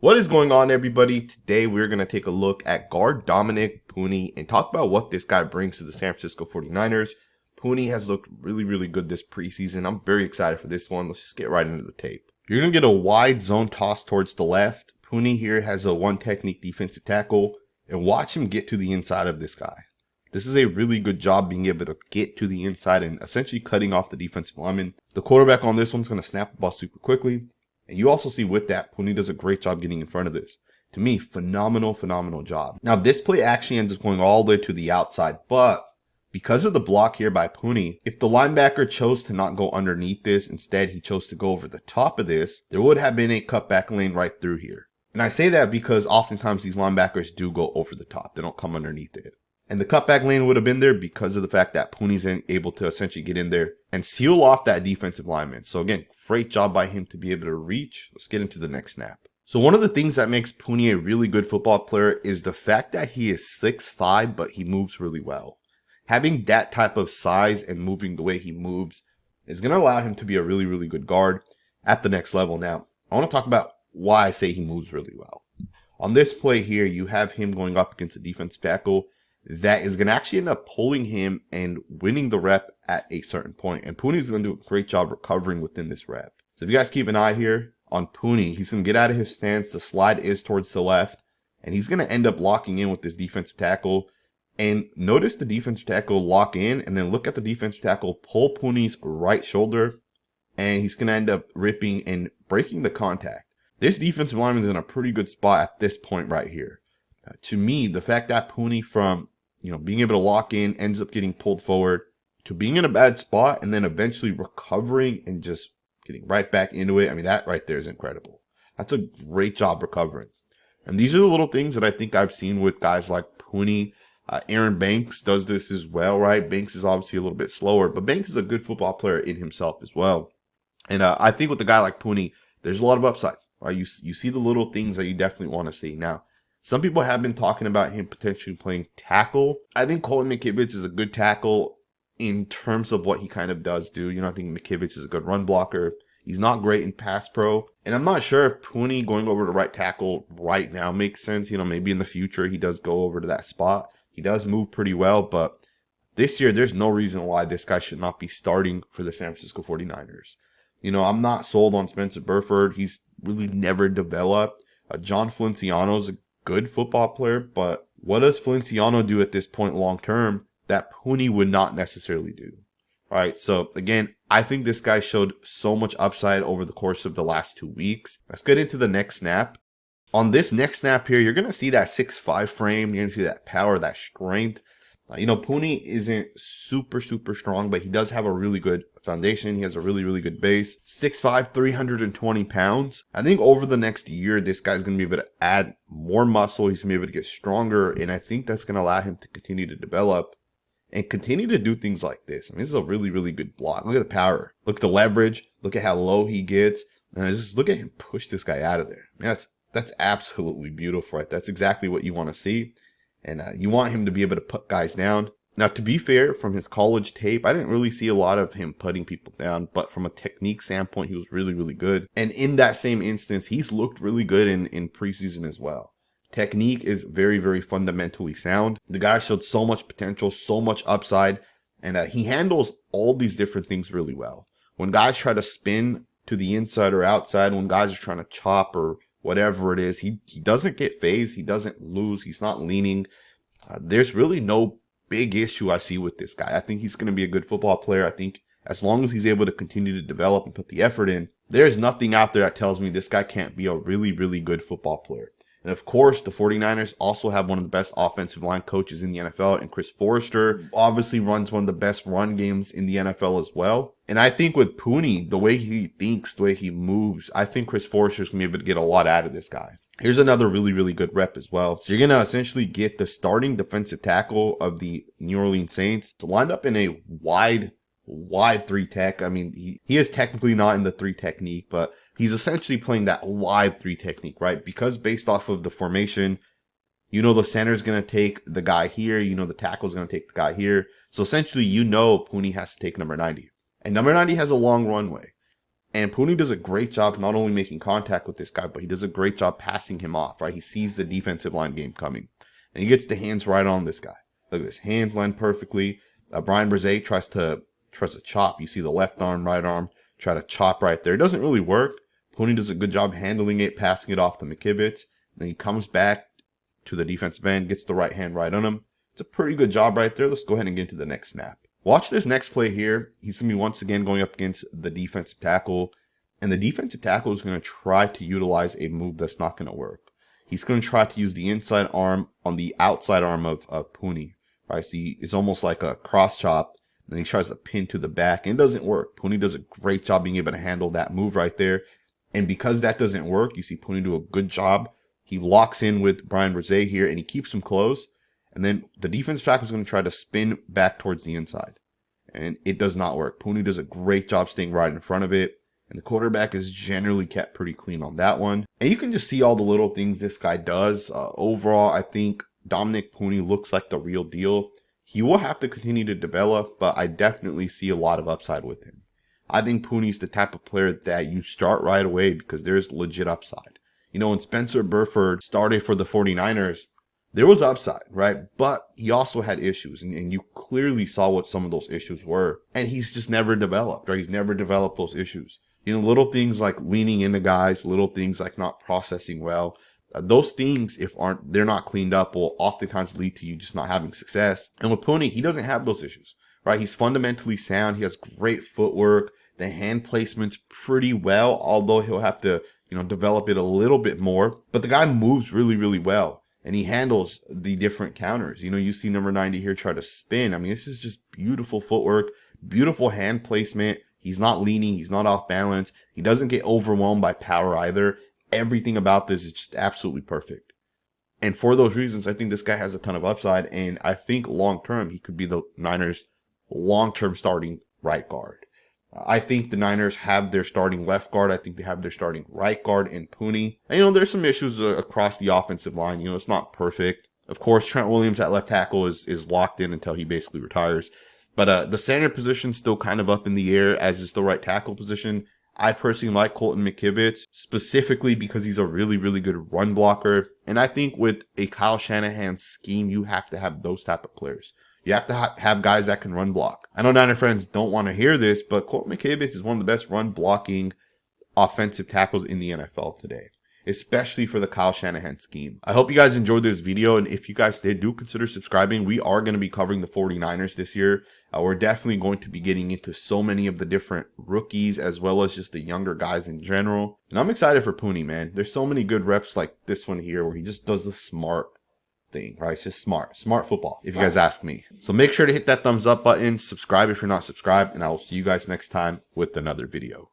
What is going on, everybody? Today we're going to take a look at guard Dominick Puni and talk about what this guy brings to the San Francisco 49ers. Puni has looked really good this preseason. I'm very excited for this one. Let's just get right into the tape. You're going to get a wide zone toss towards the left. Puni here has a one technique defensive tackle, and watch him get to the inside of this guy. This is a really good job being able to get to the inside and essentially cutting off the defensive lineman. The quarterback on this one's going to snap the ball super quickly. And you also see with that, Puni does a great job getting in front of this. To me, phenomenal job. Now, this play actually ends up going all the way to the outside, but because of the block here by Puni, if the linebacker chose to not go underneath this, instead he chose to go over the top of this, there would have been a cutback lane right through here. And I say that because oftentimes these linebackers do go over the top. They don't come underneath it. And the cutback lane would have been there because of the fact that Puni's able to essentially get in there and seal off that defensive lineman. So again, great job by him to be able to reach. Let's get into the next snap. So one of the things that makes Puni a really good football player is the fact that he is 6'5", but he moves really well. Having that type of size and moving the way he moves is going to allow him to be a really good guard at the next level. Now, I want to talk about why I say he moves really well. On this play here, you have him going up against a defensive tackle that is going to actually end up pulling him and winning the rep at a certain point. And Puni's going to do a great job recovering within this rep. So if you guys keep an eye here on Puni, he's going to get out of his stance. The slide is towards the left, and he's going to end up locking in with this defensive tackle. And notice the defensive tackle lock in, and then look at the defensive tackle pull Puni's right shoulder, and he's going to end up ripping and breaking the contact. This defensive lineman is in a pretty good spot at this point right here. To me, the fact that Puni from being able to lock in ends up getting pulled forward to being in a bad spot and then eventually recovering and just getting right back into it. I mean, that right there is incredible. That's a great job recovering. And these are the little things that I think I've seen with guys like Puni. Aaron Banks does this as well, right? Banks is obviously a little bit slower, but Banks is a good football player in himself as well. And I think with a guy like Puni, there's a lot of upside, right? You see the little things that you definitely want to see. Now, some people have been talking about him potentially playing tackle. I think Colton McKivitz is a good tackle in terms of what he kind of does do. I think McKivitz is a good run blocker. He's not great in pass pro. And I'm not sure if Puni going over to right tackle right now makes sense. Maybe in the future he does go over to that spot. He does move pretty well, but this year there's no reason why this guy should not be starting for the San Francisco 49ers. I'm not sold on Spencer Burford. He's really never developed. John Feliciano's a good football player, but what does Feliciano do at this point long term that Puni would not necessarily do? Right. So again, I think this guy showed so much upside over the course of the last 2 weeks. Let's get into the next snap. On this next snap here, you're going to see that 6'5" frame. You're going to see that power, that strength. Puni isn't super strong, but he does have a really good foundation. He has a really good base. 6'5", 320 pounds. I think over the next year, this guy's going to be able to add more muscle. He's going to be able to get stronger, and I think that's going to allow him to continue to develop and continue to do things like this. I mean, this is a really good block. Look at the power. Look at the leverage. Look at how low he gets. And just look at him push this guy out of there. I mean, that's absolutely beautiful, right? That's exactly what you want to see. And you want him to be able to put guys down. Now, to be fair, from his college tape, I didn't really see a lot of him putting people down. But from a technique standpoint, he was really good. And in that same instance, he's looked really good in preseason as well. Technique is very fundamentally sound. The guy showed so much potential, so much upside. And he handles all these different things really well. When guys try to spin to the inside or outside, when guys are trying to chop or whatever it is, he doesn't get phased. He doesn't lose. He's not leaning. There's really no big issue I see with this guy. I think he's going to be a good football player. I think as long as he's able to continue to develop and put the effort in, there's nothing out there that tells me this guy can't be a really good football player. And of course, the 49ers also have one of the best offensive line coaches in the NFL, and Chris Forrester obviously runs one of the best run games in the NFL as well. And I think with Puni, the way he thinks, the way he moves, I think Chris Forrester's going to be able to get a lot out of this guy. Here's another really good rep as well. So you're going to essentially get the starting defensive tackle of the New Orleans Saints lined up in a wide 3 tech. I mean, he is technically not in the 3 technique, but he's essentially playing that wide 3 technique, right? Because based off of the formation, the center's going to take the guy here. The tackle's going to take the guy here. So essentially, Puni has to take number 90. And number 90 has a long runway. And Puni does a great job not only making contact with this guy, but he does a great job passing him off, right? He sees the defensive line game coming, and he gets the hands right on this guy. Look at this, hands land perfectly. Brian Brzee tries to chop. You see the left arm, right arm, try to chop right there. It doesn't really work. Puni does a good job handling it, passing it off to McKivitz. Then he comes back to the defensive end, gets the right hand right on him. It's a pretty good job right there. Let's go ahead and get into the next snap. Watch this next play here. He's going to be once again going up against the defensive tackle. And the defensive tackle is going to try to utilize a move that's not going to work. He's going to try to use the inside arm on the outside arm of Puni. Right? So it's almost like a cross chop. And then he tries to pin to the back. And it doesn't work. Puni does a great job being able to handle that move right there. And because that doesn't work, you see Puni do a good job. He locks in with Brian Brzee here, and he keeps him close. And then the defensive tackle is going to try to spin back towards the inside. And it does not work. Puni does a great job staying right in front of it. And the quarterback is generally kept pretty clean on that one. And you can just see all the little things this guy does. Overall, I think Dominick Puni looks like the real deal. He will have to continue to develop, but I definitely see a lot of upside with him. I think Puni's the type of player that you start right away because there's legit upside. You know, when Spencer Burford started for the 49ers, there was upside, right? But he also had issues, and you clearly saw what some of those issues were. And he's just never developed, right? He's never developed those issues. You know, little things like leaning into guys, little things like not processing well. Those things, if they're not cleaned up, will oftentimes lead to you just not having success. And with Puni, he doesn't have those issues, right? He's fundamentally sound. He has great footwork. The hand placement's pretty well, although he'll have to, develop it a little bit more. But the guy moves really, really well. And he handles the different counters. You see number 90 here try to spin. I mean, this is just beautiful footwork, beautiful hand placement. He's not leaning. He's not off balance. He doesn't get overwhelmed by power either. Everything about this is just absolutely perfect. And for those reasons, I think this guy has a ton of upside. And I think long-term, he could be the Niners' long-term starting right guard. I think the Niners have their starting left guard. I think they have their starting right guard in Puni. And, there's some issues across the offensive line. It's not perfect. Of course, Trent Williams at left tackle is locked in until he basically retires. But the center position's still kind of up in the air, as is the right tackle position. I personally like Colton McKivitz, specifically because he's a really, really good run blocker. And I think with a Kyle Shanahan scheme, you have to have those type of players. You have to have guys that can run block. I know Niner friends don't want to hear this, but Colton McKivitz is one of the best run blocking offensive tackles in the NFL today, especially for the Kyle Shanahan scheme. I hope you guys enjoyed this video, and if you guys did, do consider subscribing. We are going to be covering the 49ers this year. We're definitely going to be getting into so many of the different rookies as well as just the younger guys in general. And I'm excited for Puni, man. There's so many good reps like this one here where he just does the smart thing, right? It's just smart football, if you guys ask me. So make sure to hit that thumbs up button, subscribe if you're not subscribed, and I will see you guys next time with another video.